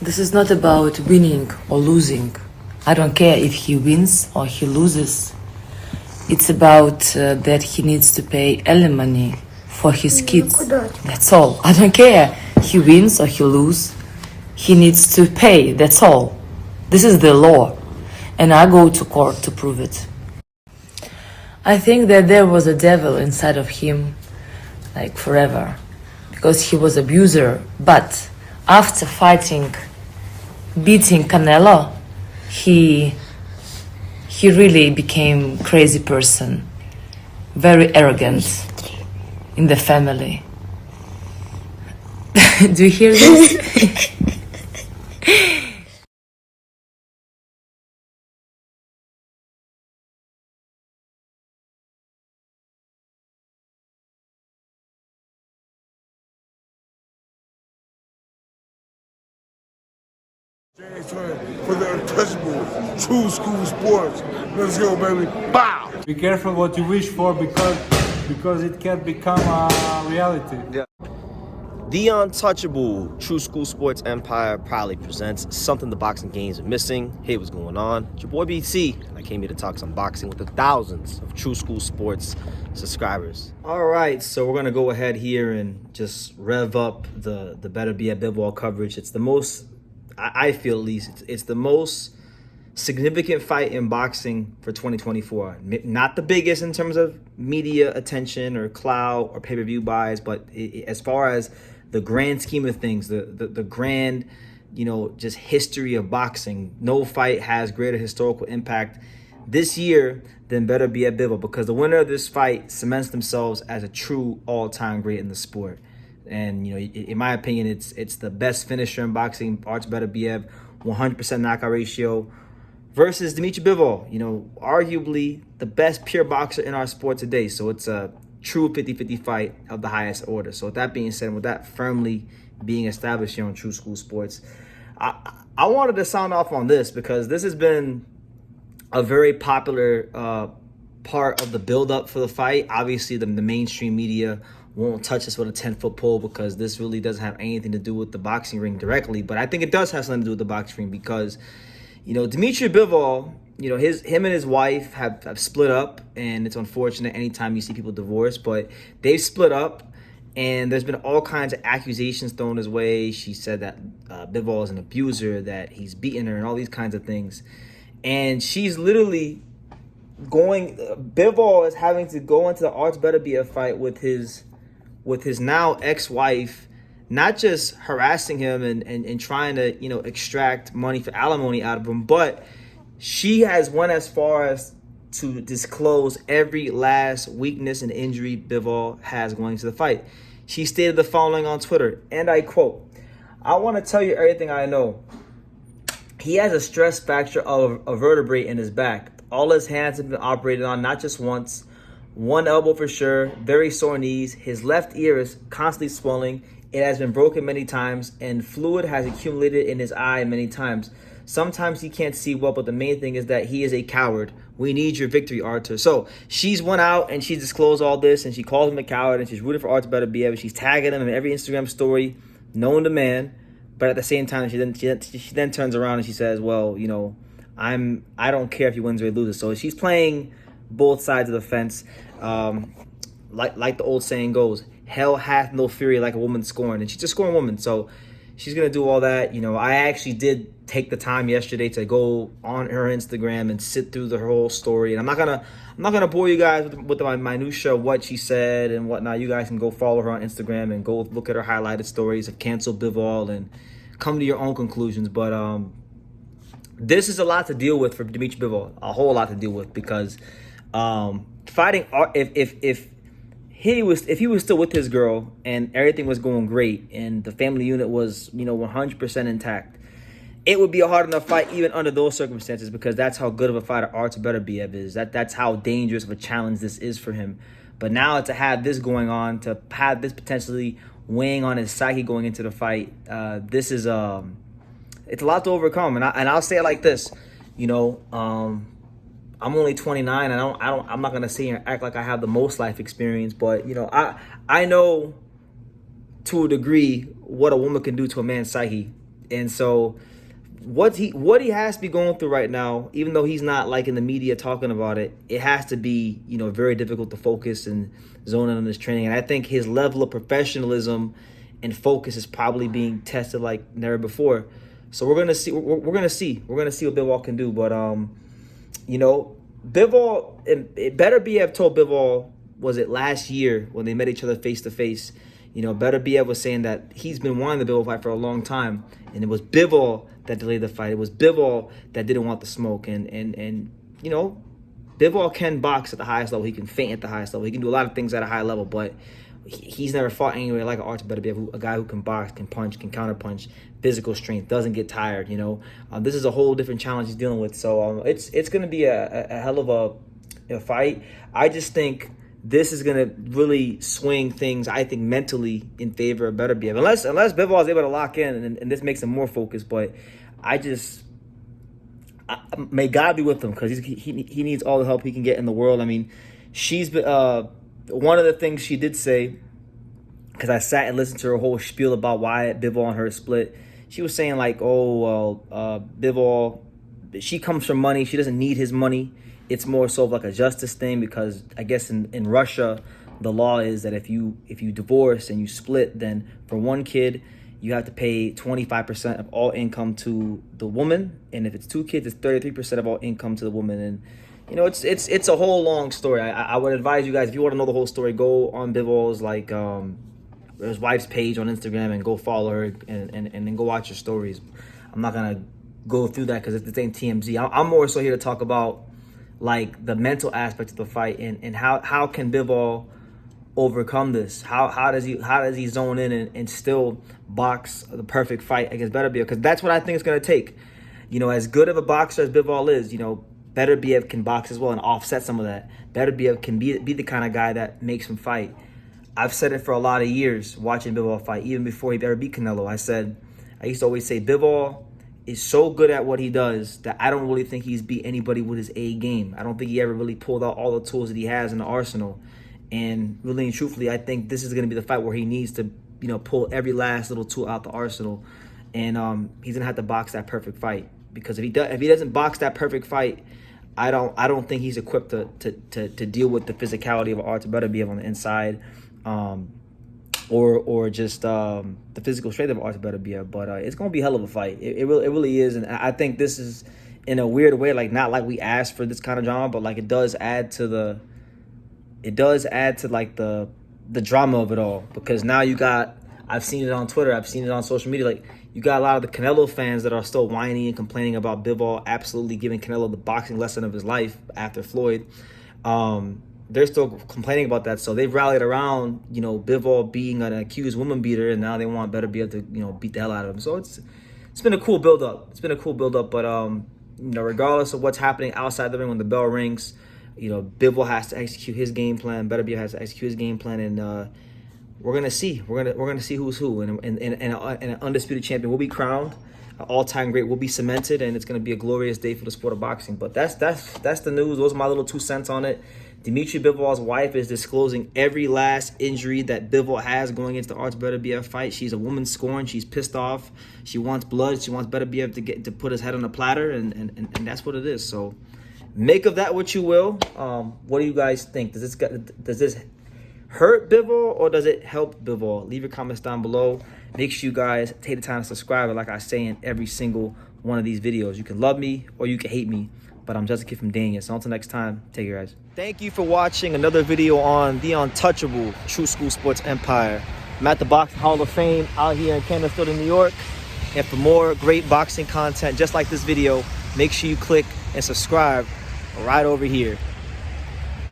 This is not about winning or losing. I don't care if he wins or he loses. It's about that he needs to pay alimony for his kids. That's all. I don't care. He wins or he loses. He needs to pay. That's all. This is the law. And I go to court to prove it. I think that there was a devil inside of him, like forever, because he was abuser. But after beating Canelo, he really became crazy person, very arrogant in the family. Do you hear this? For the untouchable, true school sports. Let's go, baby. Bow! Be careful what you wish for because it can become a reality. Yeah. The Untouchable True School Sports Empire proudly presents something the boxing games are missing. Hey, what's going on? It's your boy BT, and I came here to talk some boxing with the thousands of True School Sports subscribers. All right, so we're gonna go ahead here and just rev up the Beterbiev Bivol coverage. It's the most, I feel at least, it's the most significant fight in boxing for 2024. Not the biggest in terms of media attention or clout or pay-per-view buys, but as far as the grand scheme of things, the grand, just history of boxing, no fight has greater historical impact this year than Beterbiev Bivol, because the winner of this fight cements themselves as a true all-time great in the sport. And in my opinion, it's the best finisher in boxing. Artur Beterbiev, 100% knockout ratio, versus Dmitry Bivol, arguably the best pure boxer in our sport today. So it's a true 50-50 fight of the highest order. So with that being said, with that firmly being established here on True School Sports, I wanted to sound off on this because this has been a very popular part of the build-up for the fight. Obviously, the mainstream media won't touch this with a 10-foot pole because this really doesn't have anything to do with the boxing ring directly. But I think it does have something to do with the boxing ring because Dmitry Bivol, him and his wife have split up, and it's unfortunate anytime you see people divorce, but they've split up, and there's been all kinds of accusations thrown his way. She said that Bivol is an abuser, that he's beaten her, and all these kinds of things. And she's literally Bivol is having to go into the Artur Beterbiev fight with his now ex-wife, not just harassing him and trying to, extract money for alimony out of him, but she has went as far as to disclose every last weakness and injury Bivol has going into the fight. She stated the following on Twitter, and I quote, "I want to tell you everything I know. He has a stress fracture of a vertebrae in his back. All his hands have been operated on, not just once. One elbow for sure, very sore knees. His left ear is constantly swelling. It has been broken many times, and fluid has accumulated in his eye many times. Sometimes he can't see well, but the main thing is that he is a coward. We need your victory, Artur." So she's went out and she disclosed all this, and she calls him a coward, and she's rooting for Artur Beterbiev. She's tagging him in every Instagram story, known to man. But at the same time, she then turns around and she says, "Well, I don't care if he wins or he loses." So she's playing both sides of the fence. Like the old saying goes, hell hath no fury like a woman scorned, and she's a scorned woman, so she's gonna do all that. I actually did take the time yesterday to go on her Instagram and sit through the whole story, and I'm not gonna bore you guys with the minutia of what she said and whatnot. You guys can go follow her on Instagram and go look at her highlighted stories of cancel Bivol and come to your own conclusions. But this is a lot to deal with for Dmitry Bivol, a whole lot to deal with, because fighting if he was still with his girl and everything was going great and the family unit was 100% intact, it would be a hard enough fight even under those circumstances, because that's how good of a fighter Artur Beterbiev is. That's how dangerous of a challenge this is for him. But now to have this going on, to have this potentially weighing on his psyche going into the fight, this is it's a lot to overcome. And I'll say it like this, I'm only 29, and I'm not gonna sit here and act like I have the most life experience, but I know to a degree what a woman can do to a man's psyche And so what he has to be going through right now, even though he's not like in the media talking about it, it has to be, you know, very difficult to focus and zone in on this training. And I think his level of professionalism and focus is probably being tested like never before. So we're gonna see what Bivol can do. But you know, Bivol, Beterbiev told Bivol, was it last year when they met each other face to face? You know, Beterbiev was saying that he's been wanting the Bivol fight for a long time, and it was Bivol that delayed the fight. It was Bivol that didn't want the smoke, and you know, Bivol can box at the highest level. He can feint at the highest level. He can do a lot of things at a high level, but he's never fought anywhere like Artur Beterbiev, a guy who can box, can punch, can counterpunch, physical strength, doesn't get tired. You know, this is a whole different challenge he's dealing with. So it's going to be a hell of a fight. I just think this is going to really swing things, I think, mentally in favor of Beterbiev. Unless Bivol is able to lock in and this makes him more focused. But may God be with him, because he needs all the help he can get in the world. I mean, she's been, one of the things she did say, because I sat and listened to her whole spiel about why Bivol and her split. She was saying like, Bivol, she comes from money. She doesn't need his money. It's more so of like a justice thing, because I guess in Russia, the law is that if you divorce and you split, then for one kid, you have to pay 25% of all income to the woman. And if it's two kids, it's 33% of all income to the woman. And, you know, it's a whole long story. I would advise you guys, if you want to know the whole story, go on Bivol's like his wife's page on Instagram and go follow her and then go watch her stories. I'm not going to go through that because it's the same TMZ. I'm more so here to talk about like the mental aspect of the fight and how can Bivol overcome this? How does he zone in and still box the perfect fight against Beterbiev? Because that's what I think it's going to take. You know, as good of a boxer as Bivol is, you know, Beterbiev can box as well and offset some of that. Beterbiev can be the kind of guy that makes him fight. I've said it for a lot of years watching Bivol fight, even before he ever beat Canelo. I used to always say Bivol is so good at what he does that I don't really think he's beat anybody with his A game. I don't think he ever really pulled out all the tools that he has in the arsenal. And really and truthfully, I think this is going to be the fight where he needs to, you know, pull every last little tool out the arsenal. And he's going to have to box that perfect fight, because if he doesn't box that perfect fight, I don't think he's equipped to deal with the physicality of Artur Beterbiev on the inside, or just the physical strength of Artur Beterbiev. But it's going to be a hell of a fight. It really is. And I think this is, in a weird way, like not like we asked for this kind of drama, but like it does add to like the drama of it all. Because now you got, I've seen it on Twitter, I've seen it on social media, like you got a lot of the Canelo fans that are still whining and complaining about Bivol absolutely giving Canelo the boxing lesson of his life after Floyd. They're still complaining about that, so they've rallied around, you know, Bivol being an accused woman beater, and now they want Beterbiev to, you know, beat the hell out of him. So it's been a cool build up. But you know, regardless of what's happening outside the ring when the bell rings, you know, Bivol has to execute his game plan. Beterbiev has to execute his game plan, and we're gonna see. We're gonna see who's who, and an undisputed champion will be crowned. An all-time great will be cemented, and it's gonna be a glorious day for the sport of boxing. But that's the news. Those are my little 2 cents on it. Dmitry Bivol's wife is disclosing every last injury that Bivol has going into the Artur Beterbiev fight. She's a woman scorned. She's pissed off. She wants blood. She wants Beterbiev to put his head on a platter, and that's what it is. So make of that what you will. What do you guys think? Does this hurt Bivol or does it help Bivol? Leave your comments down below. Make sure you guys take the time to subscribe. Like I say in every single one of these videos, you can love me or you can hate me, but I'm just a kid from Dania. So until next time, take care, guys. Thank you for watching another video on the untouchable True School Sports Empire. I'm at the Boxing Hall of Fame out here in Canterfield, New York. And for more great boxing content just like this video, make sure you click and subscribe right over here.